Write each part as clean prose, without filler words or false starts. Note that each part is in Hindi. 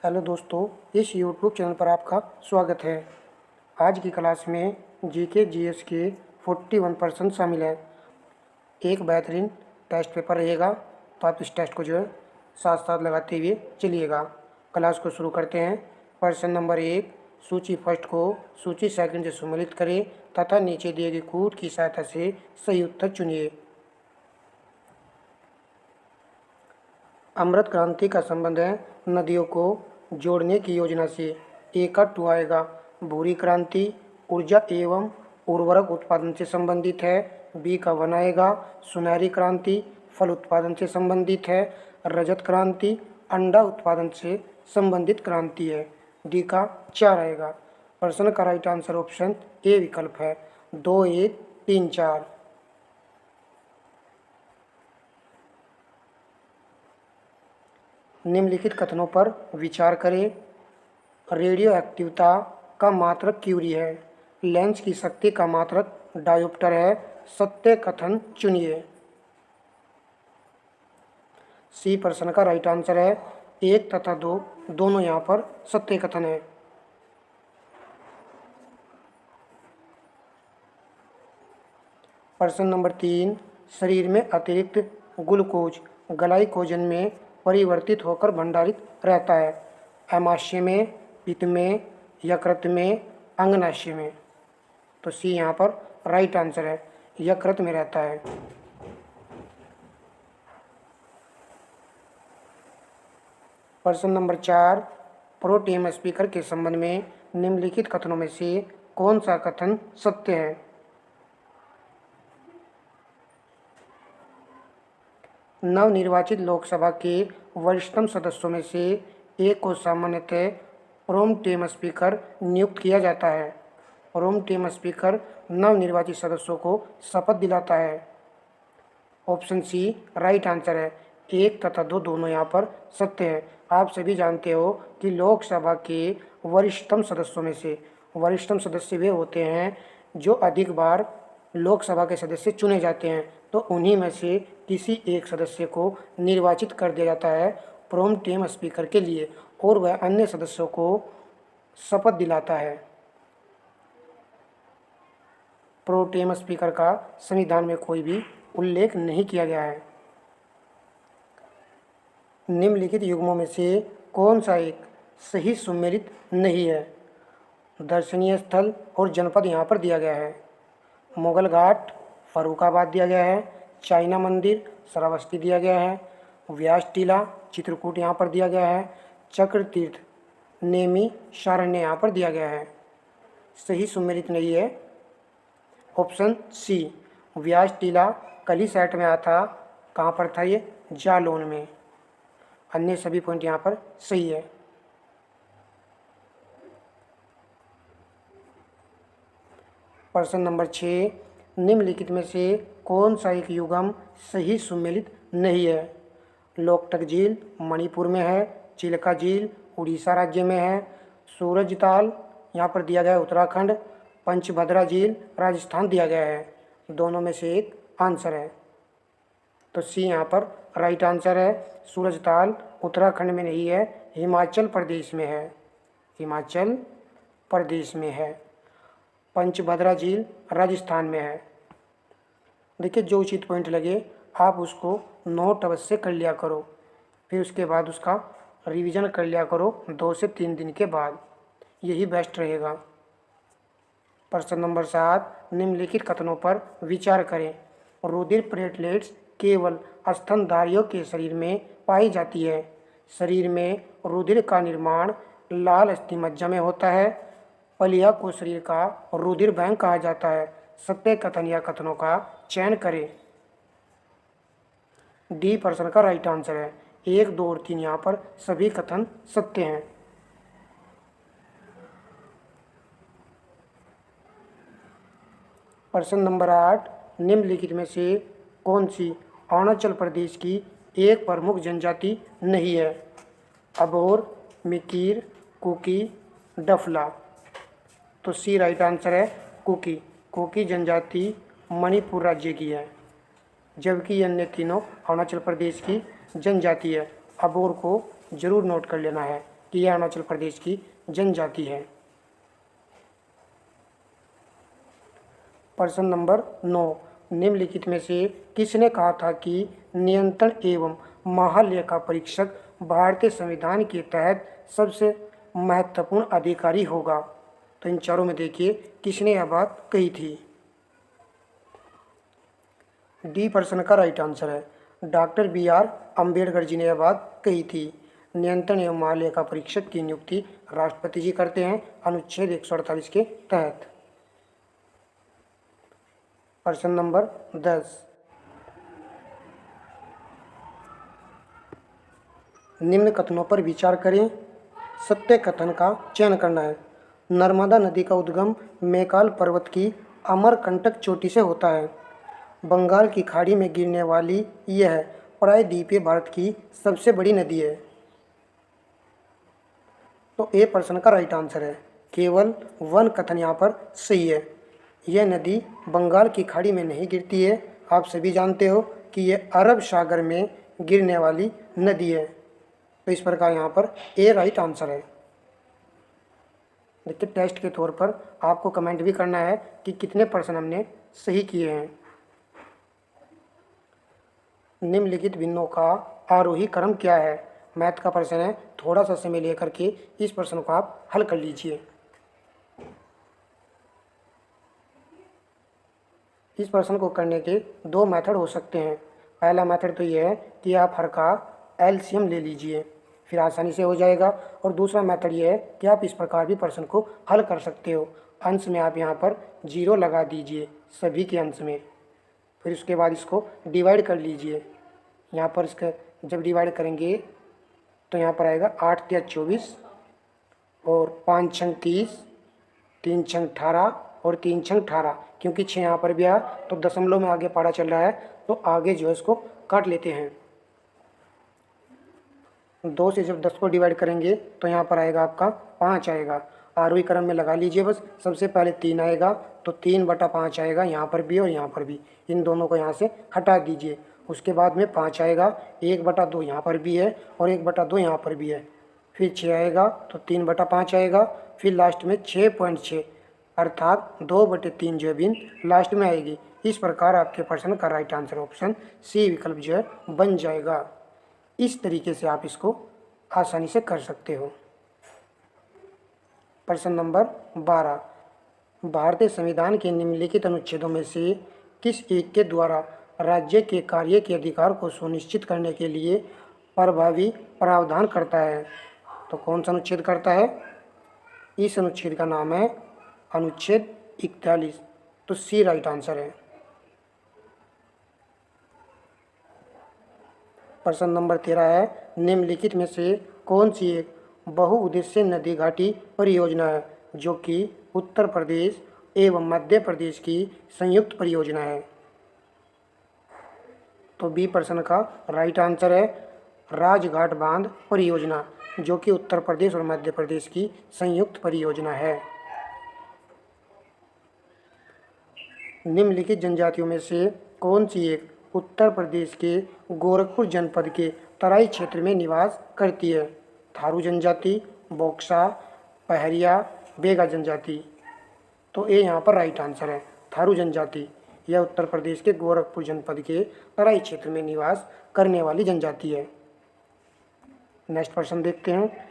हेलो दोस्तों, इस यूट्यूब चैनल पर आपका स्वागत है। आज की क्लास में जीके जीएस के 41% शामिल है। एक बेहतरीन टेस्ट पेपर रहेगा, तो आप इस टेस्ट को साथ साथ लगाते हुए चलिएगा। क्लास को शुरू करते हैं। प्रश्न नंबर 1, सूची फर्स्ट को सूची सेकंड से सम्मिलित करें तथा नीचे दिए गए कूट की सहायता से सही उत्तर चुनिए। अमृत क्रांति का संबंध है नदियों को जोड़ने की योजना से। ए का 2 आएगा। भूरी क्रांति ऊर्जा एवं उर्वरक उत्पादन से संबंधित है। बी का 1 आएगा। सुनहरी क्रांति फल उत्पादन से संबंधित है। रजत क्रांति अंडा उत्पादन से संबंधित क्रांति है। डी का 4 आएगा। प्रश्न का राइट आंसर ऑप्शन ए विकल्प है। 2, 1, 3, 4। निम्नलिखित कथनों पर विचार करें। रेडियो एक्टिवता का मात्रक क्यूरी है। लेंस की शक्ति का मात्रक डायोप्टर है। सत्य कथन चुनिए। सी प्रश्न का राइट आंसर है। 1 तथा 2 दोनों यहाँ पर सत्य कथन है। प्रश्न नंबर 3, शरीर में अतिरिक्त ग्लूकोज ग्लाइकोजन में परिवर्तित होकर भंडारित रहता है। अमाशय में, पित्त में, यकृत में, अंगनाशय में। तो सी यहाँ पर राइट आंसर है, यकृत में रहता है। प्रश्न नंबर 4, प्रोटेम स्पीकर के संबंध में निम्नलिखित कथनों में से कौन सा कथन सत्य है। नवनिर्वाचित लोकसभा के वरिष्ठतम सदस्यों में से एक को सामान्यतः प्रोटेम स्पीकर नियुक्त किया जाता है। प्रोटेम स्पीकर नवनिर्वाचित सदस्यों को शपथ दिलाता है। ऑप्शन सी राइट आंसर है। 1 तथा 2 दोनों यहाँ पर सत्य है। आप सभी जानते हो कि लोकसभा के वरिष्ठतम सदस्यों में से वरिष्ठतम सदस्य वे होते हैं जो अधिक बार लोकसभा के सदस्य चुने जाते हैं, तो उन्हीं में से किसी एक सदस्य को निर्वाचित कर दिया जाता है प्रोटेम स्पीकर के लिए, और वह अन्य सदस्यों को शपथ दिलाता है। प्रोटेम स्पीकर का संविधान में कोई भी उल्लेख नहीं किया गया है। निम्नलिखित युग्मों में से कौन सा एक सही सुमेलित नहीं है। दर्शनीय स्थल और जनपद यहाँ पर दिया गया है। मुगल घाट फर्रुखाबाद दिया गया है। चाइना मंदिर श्रावस्ती दिया गया है। व्यास टीला चित्रकूट यहाँ पर दिया गया है। चक्र तीर्थ नेमी शारण्य यहाँ पर दिया गया है। सही सुमेलित नहीं है ऑप्शन सी। व्यास टीला कली साइट में आया था। कहाँ पर था ये? जालौन में। अन्य सभी पॉइंट यहाँ पर सही है। प्रश्न नंबर 6, निम्नलिखित में से कौन सा एक युग्म सही सुमेलित नहीं है। लोकटक झील मणिपुर में है। चिल्का झील उड़ीसा राज्य में है। सूरजताल यहाँ पर दिया गया है उत्तराखंड। पंचभद्रा झील राजस्थान दिया गया है। दोनों में से एक आंसर है, तो सी यहाँ पर राइट आंसर है। सूरजताल उत्तराखंड में नहीं है, हिमाचल प्रदेश में है। हिमाचल प्रदेश में है। पंचभद्रा झील राजस्थान में है। देखिए, जो उचित पॉइंट लगे आप उसको नोट अवश्य कर लिया करो, फिर उसके बाद उसका रिवीजन कर लिया करो 2 से 3 दिन के बाद, यही बेस्ट रहेगा। प्रश्न नंबर 7, निम्नलिखित कथनों पर विचार करें। रुधिर प्लेटलेट्स केवल स्तनधारियों के शरीर में पाई जाती है। शरीर में रुधिर का निर्माण लाल अस्थिमज्जा में होता है। पलिया को शरीर का रुधिर बैंक कहा जाता है। सत्य कथन या कथनों का चयन करें। डी प्रश्न का राइट आंसर है। 1, 2 और 3 यहाँ पर सभी कथन सत्य हैं। प्रश्न नंबर 8, निम्नलिखित में से कौन सी अरुणाचल प्रदेश की एक प्रमुख जनजाति नहीं है। अबोर, मिकीर, कुकी, डफला। तो सी राइट आंसर है कुकी। कुकी जनजाति मणिपुर राज्य की है, जबकि अन्य तीनों अरुणाचल प्रदेश की जनजाति है। अबोर को जरूर नोट कर लेना है। कि यह अरुणाचल प्रदेश की जनजाति है। प्रश्न नंबर 9, निम्नलिखित में से किसने कहा था कि नियंत्रण एवं महालेखा परीक्षक भारतीय संविधान के तहत सबसे महत्वपूर्ण अधिकारी होगा? तो इन चारों में देखिए किसने यह बात कही थी। डी प्रश्न का राइट आंसर है, डॉक्टर BR अम्बेडकर जी ने यह बात कही थी। नियंत्रण एवं महालेखा परीक्षक की नियुक्ति राष्ट्रपति जी करते हैं अनुच्छेद 148 के तहत। प्रश्न नंबर 10, निम्न कथनों पर विचार करें। सत्य कथन का चयन करना है। नर्मदा नदी का उद्गम मैकाल पर्वत की अमरकंटक चोटी से होता है। बंगाल की खाड़ी में गिरने वाली यह प्रायद्वीपीय भारत की सबसे बड़ी नदी है। तो ए प्रश्न का राइट आंसर है, केवल वन कथन यहाँ पर सही है। यह नदी बंगाल की खाड़ी में नहीं गिरती है। आप सभी जानते हो कि यह अरब सागर में गिरने वाली नदी है। तो इस प्रकार यहाँ पर ए राइट आंसर है। देखिए टेस्ट के तौर पर आपको कमेंट भी करना है कि कितने प्रश्न हमने सही किए हैं। निम्नलिखित भिन्नों का आरोही क्रम क्या है? मैथ का प्रश्न है, थोड़ा सा समय लेकर के इस प्रश्न को आप हल कर लीजिए। इस प्रश्न को करने के दो मेथड हो सकते हैं। पहला मेथड तो ये है कि आप हर का एलसीएम ले लीजिए, फिर आसानी से हो जाएगा। और दूसरा मेथड ये है कि आप इस प्रकार भी प्रश्न को हल कर सकते हो। अंश में आप यहाँ पर 0 लगा दीजिए सभी के अंश में, फिर उसके बाद इसको डिवाइड कर लीजिए। यहाँ पर इसका जब डिवाइड करेंगे तो यहाँ पर आएगा 8 × 24 और 5 × 30, 3 × 18 और 3 × 18। क्योंकि 6 यहाँ पर भी आया तो दशमलव में आगे पढ़ा चल रहा है, तो आगे जो है इसको काट लेते हैं। 2 से जब 10 को डिवाइड करेंगे तो यहाँ पर आएगा आपका 5 आएगा। आरोही क्रम में लगा लीजिए बस। सबसे पहले 3 आएगा तो 3/5 आएगा यहाँ पर भी और यहाँ पर भी। इन दोनों को यहाँ से हटा दीजिए। उसके बाद में 5 आएगा, 1/2 यहाँ पर भी है और 1/2 यहाँ पर भी है। फिर 6 आएगा तो 3/5 आएगा। फिर लास्ट में 6.6 अर्थात 2/3 जो है बिन लास्ट में आएगी। इस प्रकार आपके प्रश्न का राइट आंसर ऑप्शन सी विकल्प जो है बन जाएगा। इस तरीके से आप इसको आसानी से कर सकते हो। प्रश्न नंबर 12, भारतीय संविधान के निम्नलिखित अनुच्छेदों में से किस एक के द्वारा राज्य के कार्य के अधिकार को सुनिश्चित करने के लिए प्रभावी प्रावधान करता है? तो कौन सा अनुच्छेद करता है? इस अनुच्छेद का नाम है अनुच्छेद 41। तो सी राइट आंसर है। प्रश्न नंबर 13 है, निम्नलिखित में से कौन सी एक बहुउद्देश्यीय नदी घाटी परियोजना है जो कि उत्तर प्रदेश एवं मध्य प्रदेश की संयुक्त परियोजना है? तो बी प्रश्न का राइट आंसर है राजघाट बांध परियोजना, जो कि उत्तर प्रदेश और मध्य प्रदेश की संयुक्त परियोजना है। निम्नलिखित जनजातियों में से कौन सी एक उत्तर प्रदेश के गोरखपुर जनपद के तराई क्षेत्र में निवास करती है? थारू जनजाति, बॉक्सा, पहरिया, बेगा जनजाति। तो ये यहाँ पर राइट आंसर है थारू जनजाति। यह उत्तर प्रदेश के गोरखपुर जनपद के तराई क्षेत्र में निवास करने वाली जनजाति है। नेक्स्ट प्रश्न देखते हैं।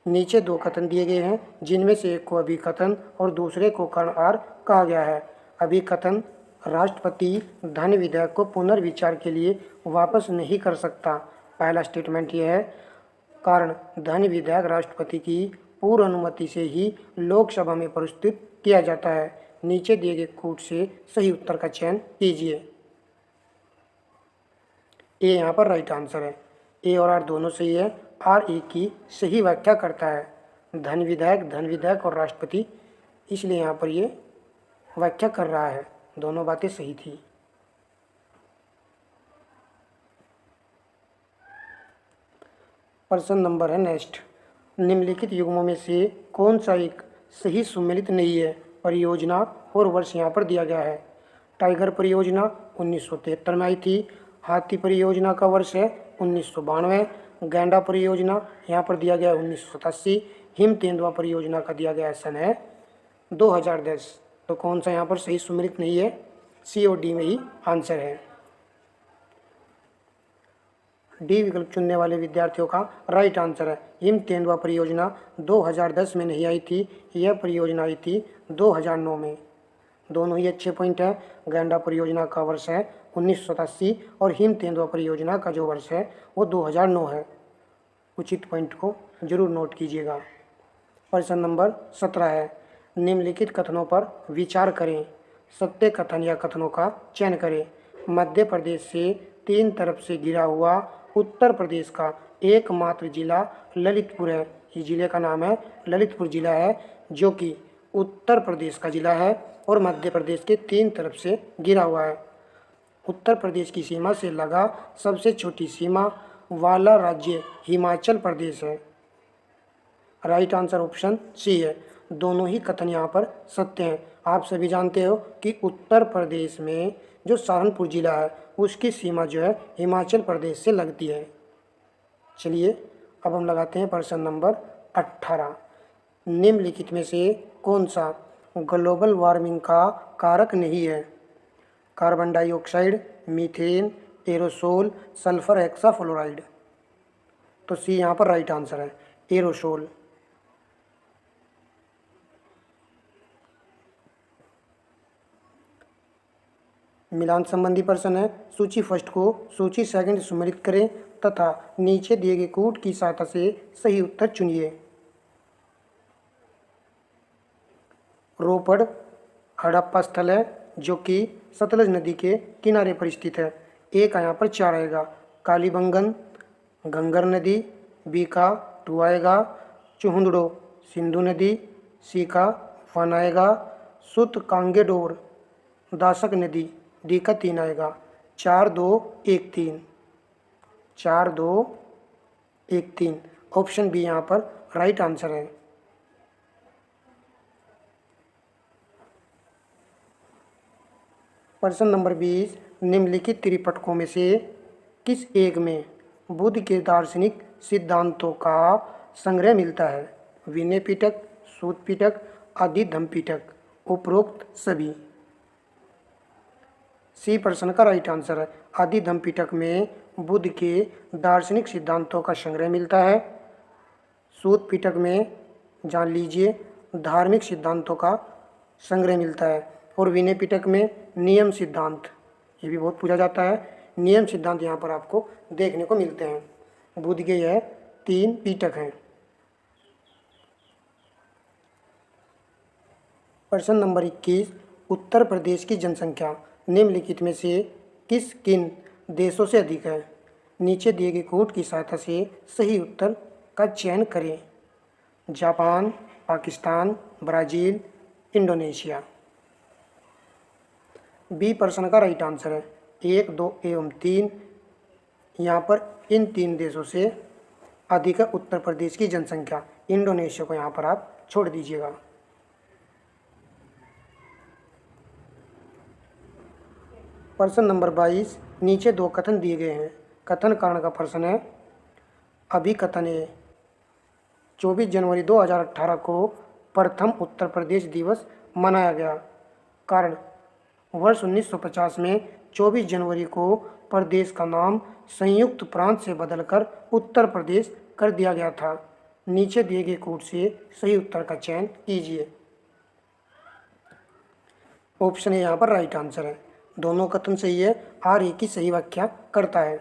नीचे 2 कथन दिए गए हैं जिनमें से एक को अभिकथन और दूसरे को कर्णधार कहा गया है। अभिकथन, राष्ट्रपति धन विधेयक को पुनर्विचार के लिए वापस नहीं कर सकता। पहला स्टेटमेंट यह है, कारण धन विधेयक राष्ट्रपति की पूर्व अनुमति से ही लोकसभा में प्रस्तुत किया जाता है। नीचे दिए गए कूट से सही उत्तर का चयन कीजिए। ए यहाँ पर राइट आंसर है। ए और आर दोनों सही है। आर ए की सही व्याख्या करता है। धन विधेयक और राष्ट्रपति, इसलिए यहाँ पर ये व्याख्या कर रहा है। दोनों बातें सही थी। प्रश्न नंबर है नेक्स्ट, निम्नलिखित युग्मों में से कौन सा एक सही सुमेलित नहीं है? परियोजना और वर्ष यहाँ पर दिया गया है। टाइगर परियोजना 1973 में आई थी। हाथी परियोजना का वर्ष है 1992। गैंडा परियोजना, यहाँ पर दिया गया है 1987। हिम तेंदुआ परियोजना का दिया गया सन है 2010। तो कौन सा यहाँ पर सही सुमेलित नहीं है? सी और डी में ही आंसर है। डी विकल्प चुनने वाले विद्यार्थियों का राइट आंसर है। हिम तेंदुआ परियोजना 2010 में नहीं आई थी, यह परियोजना आई थी 2009 में। दोनों ही अच्छे पॉइंट है। गैंडा परियोजना का वर्ष है 1987 और हिम तेंदुआ परियोजना का जो वर्ष है वो 2009 है। उचित पॉइंट को जरूर नोट कीजिएगा। प्रश्न नंबर 17 है, निम्नलिखित कथनों पर विचार करें। सत्य कथन या कथनों का चयन करें। मध्य प्रदेश से 3 तरफ से घिरा हुआ उत्तर प्रदेश का एकमात्र जिला ललितपुर है। इस जिले का नाम है ललितपुर जिला है, जो कि उत्तर प्रदेश का जिला है और मध्य प्रदेश के 3 तरफ से घिरा हुआ है। उत्तर प्रदेश की सीमा से लगा सबसे छोटी सीमा वाला राज्य हिमाचल प्रदेश है। राइट आंसर ऑप्शन सी है। दोनों ही कथन यहाँ पर सत्य हैं। आप सभी जानते हो कि उत्तर प्रदेश में जो सहारनपुर जिला है उसकी सीमा जो है हिमाचल प्रदेश से लगती है। चलिए अब हम लगाते हैं प्रश्न नंबर 18। निम्नलिखित में से कौन सा ग्लोबल वार्मिंग का कारक नहीं है? Carbon dioxide, methane, aerosol, sulphur hexafluoride. तो सी यहाँ पर राइट आंसर है, एरोसोल। मिलान संबंधी प्रश्न है। सूची फर्स्ट को सूची सेकंड सुमेलित करें तथा नीचे दिए गए कूट की सहायता से सही उत्तर चुनिए। रोपड़ हड़प्पा स्थल है जो कि सतलज नदी के किनारे पर स्थित है। ए का यहाँ पर 4 आएगा। कालीबंगन गंगर नदी, बी का 2 आएगा। चुहुंदड़ो सिंधु नदी, सी का 1 आएगा। सुत कांगेडोर दासक नदी, डी का 3 आएगा। 4 2 1 3, 4 2 1 3। ऑप्शन बी यहाँ पर राइट आंसर है। प्रश्न नंबर 20, निम्नलिखित त्रिपिटकों में से किस एक में बुद्ध के दार्शनिक सिद्धांतों का संग्रह मिलता है? विनय पिटक, सूत पिटक, आदि धम्म पिटक, उपरोक्त सभी। सी प्रश्न का राइट आंसर है। आदि धम्म पिटक में बुद्ध के दार्शनिक सिद्धांतों का संग्रह मिलता है। सूत पिटक में जान लीजिए धार्मिक सिद्धांतों का संग्रह मिलता है। और विनय पिटक में नियम सिद्धांत, ये भी बहुत पूछा जाता है। नियम सिद्धांत यहाँ पर आपको देखने को मिलते हैं। बुद्ध के यह 3 पिटक हैं। प्रश्न नंबर 21, उत्तर प्रदेश की जनसंख्या निम्नलिखित में से किन देशों से अधिक है? नीचे दिए गए कूट की सहायता से सही उत्तर का चयन करें। Japan, Pakistan, Brazil, Indonesia. B प्रश्न का राइट आंसर है। 1 2 एवं 3। यहाँ पर इन 3 देशों से अधिक है उत्तर प्रदेश की जनसंख्या। इंडोनेशिया को यहाँ पर आप छोड़ दीजिएगा। प्रश्न नंबर 22, नीचे 2 कथन दिए गए हैं। कथन कारण का प्रश्न है। अभिकथन है 24 जनवरी 2018 को प्रथम उत्तर प्रदेश दिवस मनाया गया। कारण वर्ष 1950 में 24 जनवरी को प्रदेश का नाम संयुक्त प्रांत से बदलकर उत्तर प्रदेश कर दिया गया था। नीचे दिए गए कूट से सही उत्तर का चयन कीजिए। ऑप्शन ए यहाँ पर राइट आंसर है। दोनों कथन सही है। आर ए की सही व्याख्या करता है।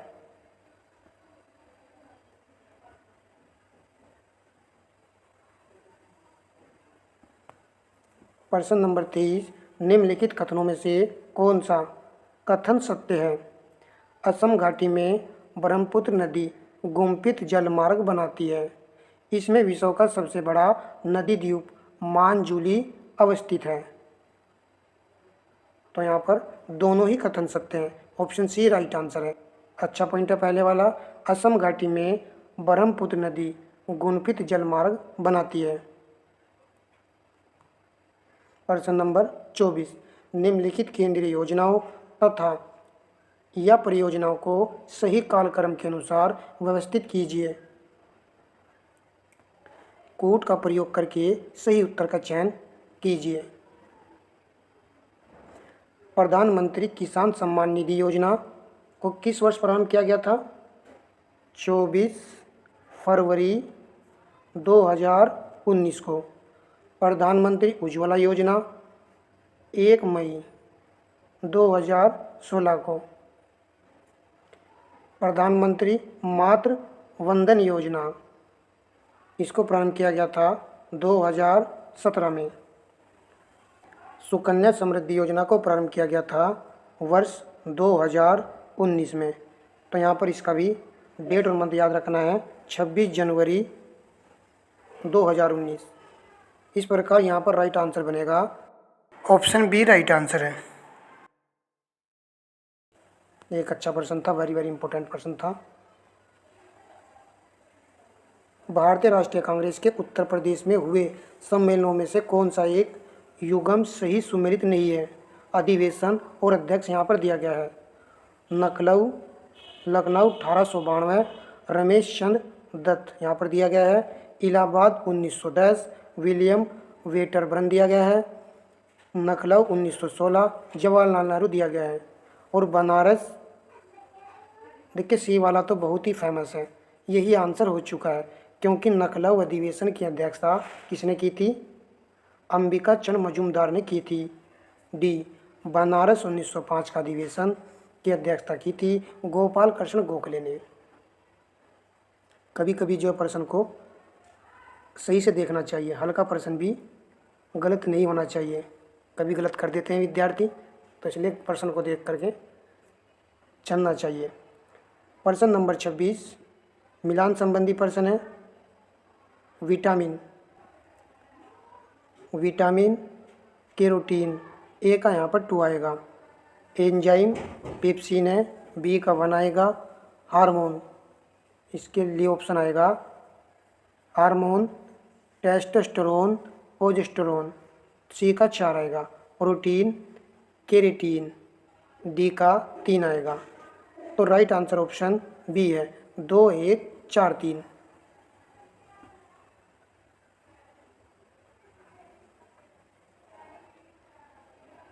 प्रश्न नंबर 23, निम्नलिखित कथनों में से कौन सा कथन सत्य है? असम घाटी में ब्रह्मपुत्र नदी गुम्फित जलमार्ग बनाती है। इसमें विश्व का सबसे बड़ा नदी द्वीप मानजुली अवस्थित है। तो यहाँ पर दोनों ही कथन सत्य हैं। ऑप्शन सी राइट आंसर है। अच्छा पॉइंट है पहले वाला। असम घाटी में ब्रह्मपुत्र नदी गुम्फित जलमार्ग बनाती है। प्रश्न नंबर 24, निम्नलिखित केंद्रीय योजनाओं तथा या परियोजनाओं को सही कालक्रम के अनुसार व्यवस्थित कीजिए। कूट का प्रयोग करके सही उत्तर का चयन कीजिए। प्रधानमंत्री किसान सम्मान निधि योजना को किस वर्ष प्रारंभ किया गया था? 24 फरवरी 2019 को। प्रधानमंत्री उज्ज्वला योजना 1 मई 2016 को। प्रधानमंत्री मातृ वंदन योजना, इसको प्रारंभ किया गया था 2017 में। सुकन्या समृद्धि योजना को प्रारंभ किया गया था वर्ष 2019 में। तो यहाँ पर इसका भी डेट और मंथ याद रखना है, 26 जनवरी 2019। इस प्रकार यहाँ पर राइट आंसर बनेगा ऑप्शन बी राइट आंसर है। एक अच्छा प्रश्न था, वेरी वेरी इंपॉर्टेंट प्रश्न था। भारतीय राष्ट्रीय कांग्रेस के उत्तर प्रदेश में हुए सम्मेलनों में से कौन सा एक युग्म सही सुमेलित नहीं है? अधिवेशन और अध्यक्ष यहाँ पर दिया गया है। लखनऊ 1892, रमेश चंद्र दत्त यहाँ पर दिया गया है। इलाहाबाद 1910, विलियम वेटरबर्न दिया गया है। लखनऊ 1916, जवाहरलाल नेहरू दिया गया है। और बनारस, देखिए सी वाला तो बहुत ही फेमस है, यही आंसर हो चुका है, क्योंकि लखनऊ अधिवेशन की अध्यक्षता किसने की थी? अंबिका चंद्र मजूमदार ने की थी। डी, बनारस 1905 का अधिवेशन की अध्यक्षता की थी गोपाल कृष्ण गोखले ने। कभी कभी जो प्रश्न को सही से देखना चाहिए, हल्का प्रश्न भी गलत नहीं होना चाहिए। कभी गलत कर देते हैं विद्यार्थी, तो इसलिए प्रश्न को देख करके चलना चाहिए। प्रश्न नंबर 26 मिलान संबंधी प्रश्न है। विटामिन कैरोटीन, ए का यहाँ पर 2 आएगा। एंजाइम पेप्सिन है, बी का 1 आएगा। हार्मोन, इसके लिए ऑप्शन आएगा हार्मोन, टेस्टोस्टेरोन, प्रोजेस्टेरोन, सी का 4 आएगा। प्रोटीन, केरेटीन, डी का 3 आएगा। तो राइट आंसर ऑप्शन बी है, 2 1 4 3।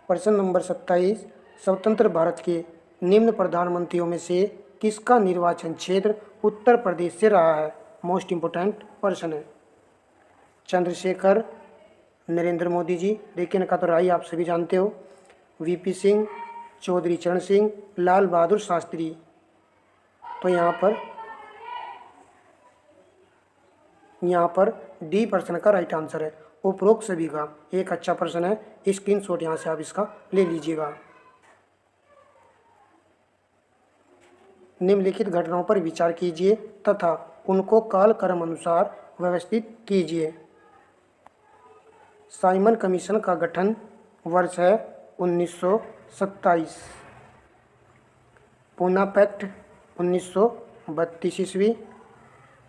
प्रश्न नंबर 27 स्वतंत्र भारत के निम्न प्रधानमंत्रियों में से किसका निर्वाचन क्षेत्र उत्तर प्रदेश से रहा है? मोस्ट इम्पोर्टेंट प्रश्न है। चंद्रशेखर, नरेंद्र मोदी जी, लेकिन इनका तो राय आप सभी जानते हो। वीपी सिंह, चौधरी चरण सिंह, लाल बहादुर शास्त्री। तो यहाँ पर डी प्रश्न का राइट आंसर है। उपरोक्त सभी का एक अच्छा प्रश्न है, स्क्रीनशॉट यहाँ से आप इसका ले लीजिएगा। निम्नलिखित घटनाओं पर विचार कीजिए तथा उनको कालक्रम अनुसार व्यवस्थित कीजिए। साइमन कमीशन का गठन वर्ष है 1927। पूना पैक्ट 1932 ईस्वी।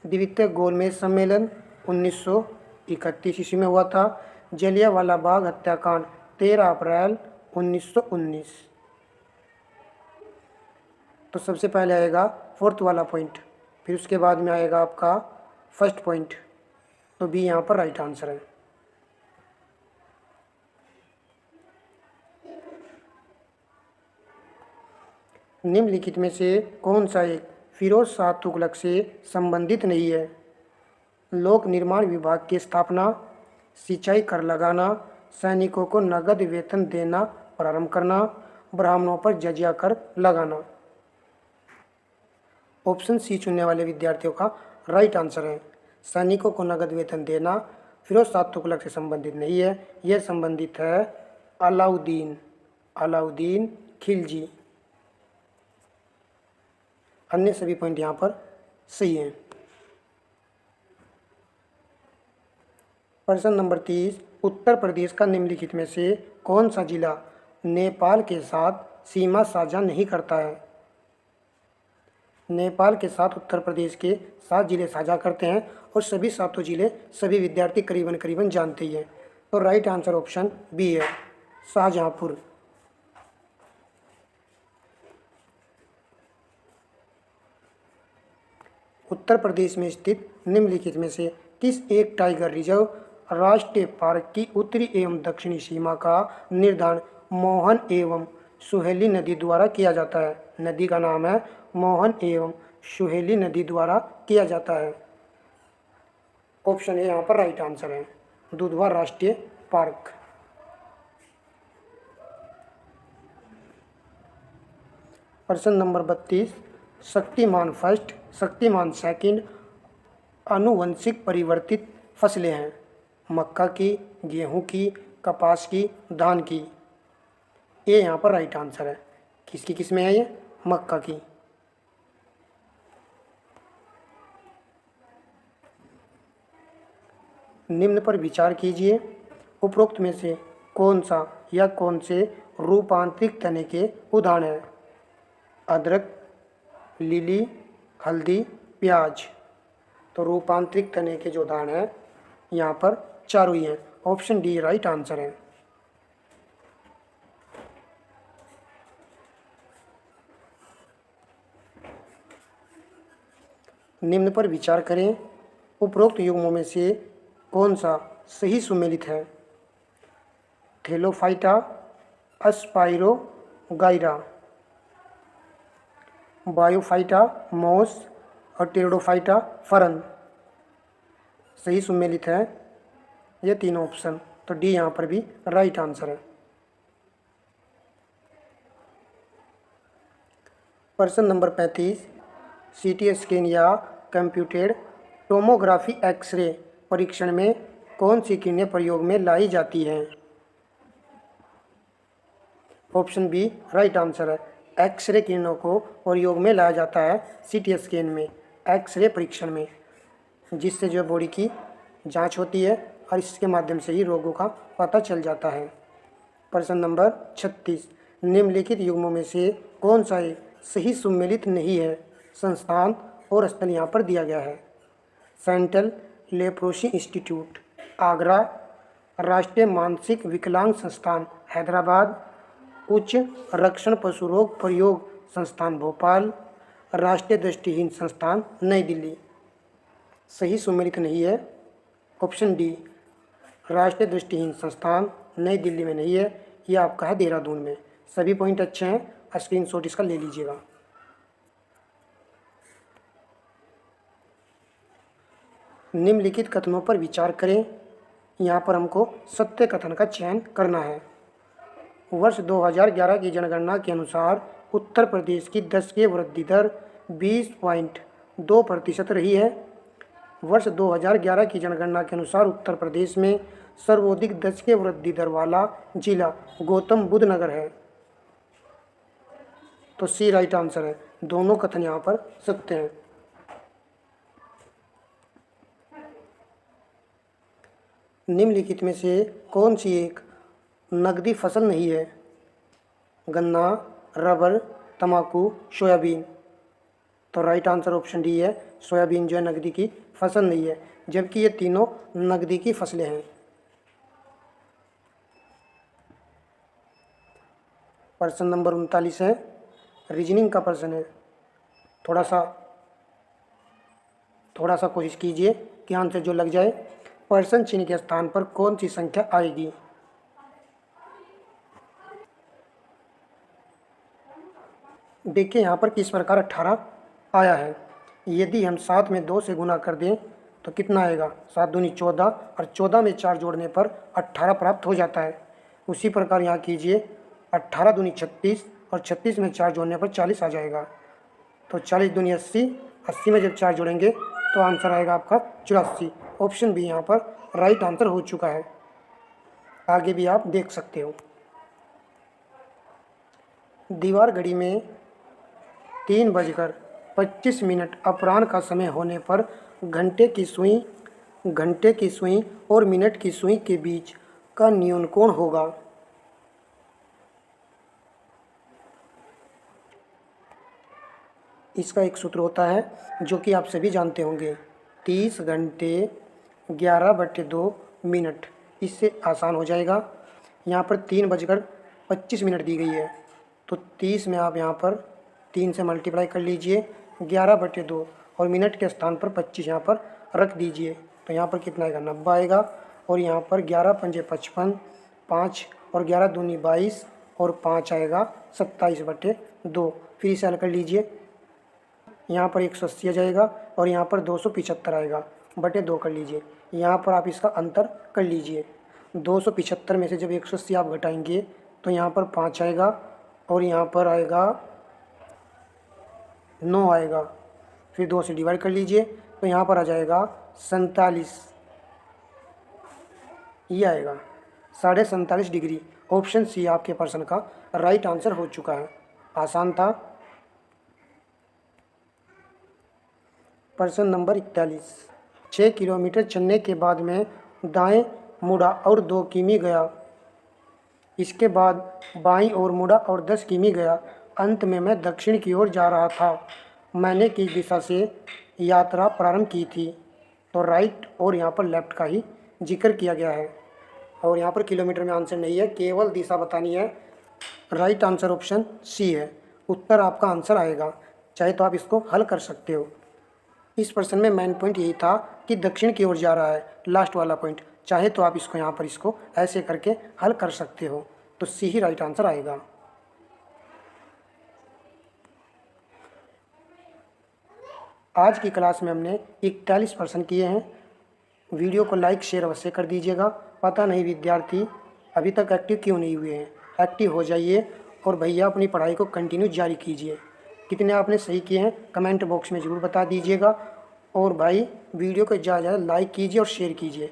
द्वितीय गोलमेज सम्मेलन 1931 ईस्वी में हुआ था। जलियांवाला बाग हत्याकांड 13 अप्रैल 1919। तो सबसे पहले आएगा फोर्थ वाला पॉइंट, फिर उसके बाद में आएगा आपका फर्स्ट पॉइंट। तो बी यहाँ पर राइट आंसर है। निम्नलिखित में से कौन सा एक फिरोज शाह तुगलक से संबंधित नहीं है? लोक निर्माण विभाग की स्थापना, सिंचाई कर लगाना, सैनिकों को नगद वेतन देना प्रारंभ करना, ब्राह्मणों पर जजिया कर लगाना। ऑप्शन सी चुनने वाले विद्यार्थियों का राइट आंसर है। सैनिकों को नगद वेतन देना फिरोज शाह तुगलक से संबंधित नहीं है, यह संबंधित है अलाउद्दीन खिलजी। अन्य सभी पॉइंट यहाँ पर सही हैं। प्रश्न नंबर 30 उत्तर प्रदेश का निम्नलिखित में से कौन सा जिला नेपाल के साथ सीमा साझा नहीं करता है? नेपाल के साथ उत्तर प्रदेश के 7 जिले साझा करते हैं और सभी 7 जिले सभी विद्यार्थी करीबन जानते ही हैं। तो राइट आंसर ऑप्शन बी है, शाहजहाँपुर। उत्तर प्रदेश में स्थित निम्नलिखित में से किस एक टाइगर रिजर्व राष्ट्रीय पार्क की उत्तरी एवं दक्षिणी सीमा का निर्धारण मोहन एवं सुहेली नदी द्वारा किया जाता है? नदी का नाम है मोहन एवं सुहेली नदी द्वारा किया जाता है। ऑप्शन ए यहाँ पर राइट आंसर है, दुधवा राष्ट्रीय पार्क। प्रश्न number 32, Shaktimaan first, Shaktimaan second आनुवंशिक परिवर्तित फसलें हैं? मक्का की, गेहूं की, कपास की, धान की। ये यहाँ पर राइट आंसर है। किसकी किस में है ये? मक्का की। निम्न पर विचार कीजिए, उपरोक्त में से कौन सा या कौन से रूपांतरित तने के उदाहरण हैं? अदरक, लिली, हल्दी, प्याज। तो रूपांतरित तने के जो उदाहरण हैं यहाँ पर चारों ही हैं। ऑप्शन डी राइट आंसर है। निम्न पर विचार करें, उपरोक्त युग्मों में से कौन सा सही सुमेलित है? थेलोफाइटा, अस्पाइरोगाइरा, बायोफाइटा, मॉस और टेरिडोफाइटा, फरन। सही सुमेलित है ये तीनों ऑप्शन। तो डी यहाँ पर भी राइट आंसर है। प्रश्न नंबर 35, सीटी स्कैन या कंप्यूटेड टोमोग्राफी एक्सरे परीक्षण में कौन सी किरणें प्रयोग में लाई जाती हैं? ऑप्शन बी राइट आंसर है। एक्सरे किरणों को प्रयोग में लाया जाता है सीटी स्कैन में, एक्सरे परीक्षण में, जिससे जो बॉडी की जांच होती है और इसके माध्यम से ही रोगों का पता चल जाता है। प्रश्न नंबर 36, निम्नलिखित युग्मों में से कौन सा सही सुमेलित नहीं है? संस्थान और स्थल यहाँ पर दिया गया है। सेंट्रल लेप्रोसी इंस्टीट्यूट आगरा, राष्ट्रीय मानसिक विकलांग संस्थान हैदराबाद, उच्च रक्षण पशु रोग प्रयोग संस्थान भोपाल, राष्ट्रीय दृष्टिहीन संस्थान नई दिल्ली। सही सुमेलित नहीं है ऑप्शन डी, राष्ट्रीय दृष्टिहीन संस्थान नई दिल्ली में नहीं है, यह आपका है देहरादून में। सभी पॉइंट अच्छे हैं, स्क्रीनशॉट इसका ले लीजिएगा। निम्नलिखित कथनों पर विचार करें। यहाँ पर हमको सत्य कथन का चयन करना है। वर्ष 2011 की जनगणना के अनुसार उत्तर प्रदेश की 10 वृद्धि दर 20.2% रही है। वर्ष 2011 की जनगणना के अनुसार उत्तर प्रदेश में सर्वाधिक 10 वृद्धि दर वाला जिला गौतम बुद्ध नगर है। तो सी राइट आंसर है। दोनों कथन यहाँ पर सत्य हैं। निम्नलिखित में से कौन सी एक नकदी फसल नहीं है? गन्ना, रबर, तंबाकू, सोयाबीन। तो राइट आंसर ऑप्शन डी है, सोयाबीन जो है नकदी की फसल नहीं है, जबकि ये तीनों नकदी की फसलें हैं। प्रश्न नंबर 39 है, रीजनिंग का प्रश्न है। थोड़ा सा कोशिश कीजिए कि आंसर जो लग जाए। पर्सन चिन्ह के स्थान पर कौन सी संख्या आएगी? देखिए यहाँ पर किस प्रकार 18 आया है। यदि हम 7 में 2 से गुना कर दें तो कितना आएगा? 7 दूनी 14 और 14 में 4 जोड़ने पर 18 प्राप्त हो जाता है। उसी प्रकार यहाँ कीजिए, 18 दूनी 36 और 36 में 4 जोड़ने पर 40 आ जाएगा। तो 40 दूनी 80, 80 में जब 4 जोड़ेंगे तो आंसर आएगा आपका 84। ऑप्शन बी यहाँ पर राइट आंसर हो चुका है। आगे भी आप देख सकते हो। दीवार घड़ी में 3:25 अपराह्न का समय होने पर घंटे की सुई और मिनट की सुई के बीच का न्यून कोण होगा? इसका एक सूत्र होता है जो कि आप सभी जानते होंगे, 30 घंटे 11/2 इससे आसान हो जाएगा। यहाँ पर 3:25 दी गई है, तो 30 में आप यहाँ पर 3 से मल्टीप्लाई कर लीजिए 11/2 और मिनट के स्थान पर 25 यहाँ पर रख दीजिए। तो यहाँ पर कितना आएगा 90 आएगा। और यहाँ पर 11 पंजे 55, 5 और 11 दूनी 22 और 5 आएगा 27/2। फिर इसे हल कर लीजिए। यहाँ पर 180 आ जाएगा और यहाँ पर 275 आएगा, बटे 2 कर लीजिए। यहाँ पर आप इसका अंतर कर लीजिए। 275 में से जब 180 आप घटाएंगे तो यहाँ पर 5 आएगा और यहाँ पर आएगा 9 आएगा। फिर 2 से डिवाइड कर लीजिए तो यहाँ पर आ जाएगा 47, ये आएगा 47.5 डिग्री। ऑप्शन सी आपके प्रश्न का राइट आंसर हो चुका है। आसान था। प्रश्न नंबर 41, 6 किलोमीटर चलने के बाद मैं दाएं मुड़ा और 2 किमी गया। इसके बाद बाईं ओर मुड़ा और 10 किमी गया। अंत में मैं दक्षिण की ओर जा रहा था। मैंने किस दिशा से यात्रा प्रारंभ की थी? तो राइट और यहाँ पर लेफ्ट का ही जिक्र किया गया है। और यहाँ पर किलोमीटर में आंसर नहीं है, केवल दिशा बतानी है। राइट आंसर ऑप्शन सी है। उत्तर आपका आंसर आएगा। चाहे तो आप इसको हल कर सकते हो। इस प्रश्न में मेन पॉइंट यही था कि दक्षिण की ओर जा रहा है, लास्ट वाला पॉइंट। चाहे तो आप इसको यहाँ पर इसको ऐसे करके हल कर सकते हो। तो सी ही राइट आंसर आएगा। आज की क्लास में हमने 41 प्रश्न किए हैं। वीडियो को लाइक शेयर अवश्य कर दीजिएगा। पता नहीं विद्यार्थी अभी तक एक्टिव क्यों नहीं हुए हैं, एक्टिव हो जाइए और भैया अपनी पढ़ाई को कंटिन्यू जारी कीजिए। कितने आपने सही किए हैं कमेंट बॉक्स में ज़रूर बता दीजिएगा। और भाई वीडियो को ज़्यादा ज़्यादा लाइक कीजिए और शेयर कीजिए।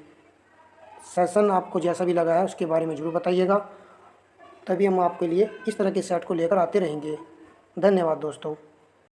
सेशन आपको जैसा भी लगा है उसके बारे में ज़रूर बताइएगा, तभी हम आपके लिए इस तरह के सेट को लेकर आते रहेंगे। धन्यवाद दोस्तों।